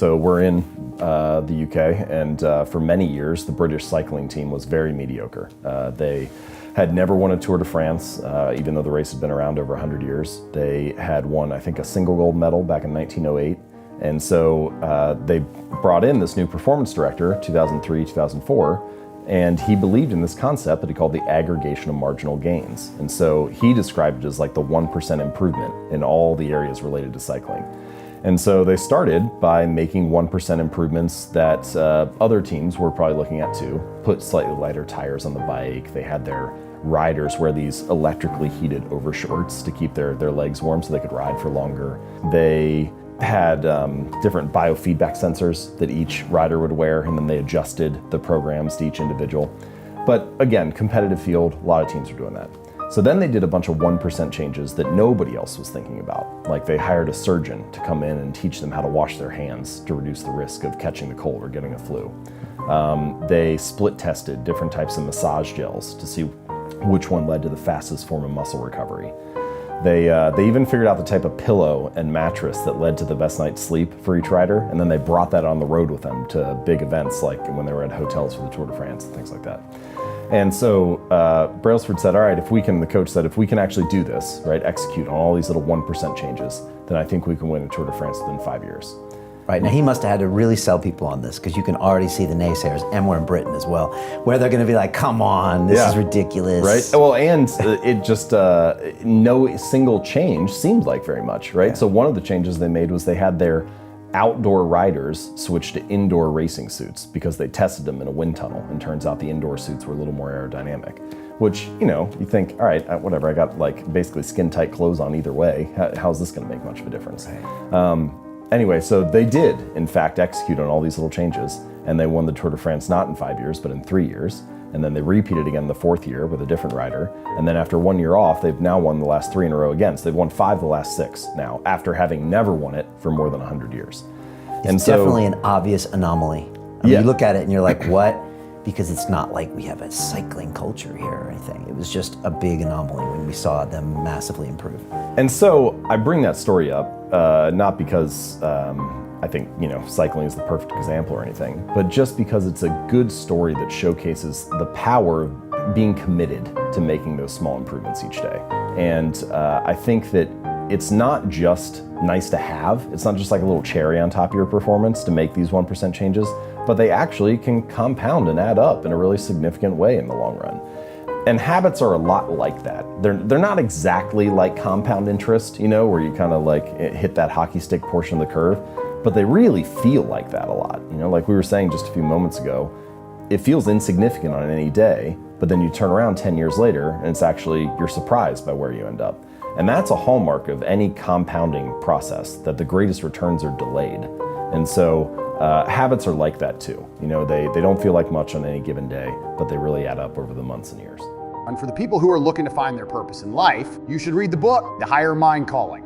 So we're in the UK, and for many years, the British cycling team was very mediocre. They had never won a Tour de France, even though the race had been around over 100 years. They had won, I think, a single gold medal back in 1908. And so they brought in this new performance director, 2003, 2004, and he believed in this concept that he called the aggregation of marginal gains. And so he described it as like the 1% improvement in all the areas related to cycling. And so they started by making 1% improvements that other teams were probably looking at too. Put slightly lighter tires on the bike. They had their riders wear these electrically heated overshorts to keep their legs warm so they could ride for longer. They had different biofeedback sensors that each rider would wear, and then they adjusted the programs to each individual. But again, competitive field, a lot of teams are doing that. So then they did a bunch of 1% changes that nobody else was thinking about. Like they hired a surgeon to come in and teach them how to wash their hands to reduce the risk of catching the cold or getting a flu. They split tested different types of massage gels to see which one led to the fastest form of muscle recovery. They even figured out the type of pillow and mattress that led to the best night's sleep for each rider, and then they brought that on the road with them to big events like when they were at hotels for the Tour de France and things like that. And so Brailsford said, all right, the coach said, if we can actually do this, right, execute on all these little 1% changes, then I think we can win a Tour de France within 5 years. Right, now he must have had to really sell people on this, because you can already see the naysayers, and we're in Britain as well, where they're gonna be like, come on, this is ridiculous. Right, well, and it just, no single change seemed like very much, right? Yeah. So one of the changes they made was they had their outdoor riders switch to indoor racing suits because they tested them in a wind tunnel, and turns out the indoor suits were a little more aerodynamic. Which, you think, all right, whatever, I got like basically skin tight clothes on either way, how's this gonna make much of a difference? Right. Anyway, so they did, in fact, execute on all these little changes, and they won the Tour de France not in 5 years, but in 3 years. And then they repeated again the 4th year with a different rider. And then after 1 year off, they've now won the last 3 in a row again. So they've won 5 of the last 6 now, after having never won it for more than 100 years. It's definitely an obvious anomaly. I mean, you look at it and you're like, what? Because it's not like we have a cycling culture here or anything. It was just a big anomaly when we saw them massively improve. And so I bring that story up, not because I think cycling is the perfect example or anything, but just because it's a good story that showcases the power of being committed to making those small improvements each day. And I think that it's not just nice to have, it's not just like a little cherry on top of your performance to make these 1% changes, but they actually can compound and add up in a really significant way in the long run. And habits are a lot like that. They're not exactly like compound interest, where you kind of like hit that hockey stick portion of the curve, but they really feel like that a lot. Like we were saying just a few moments ago, it feels insignificant on any day, but then you turn around 10 years later and it's actually, you're surprised by where you end up. And that's a hallmark of any compounding process, that the greatest returns are delayed. And so habits are like that too. They don't feel like much on any given day, but they really add up over the months and years. And for the people who are looking to find their purpose in life, you should read the book, The Higher Mind Calling.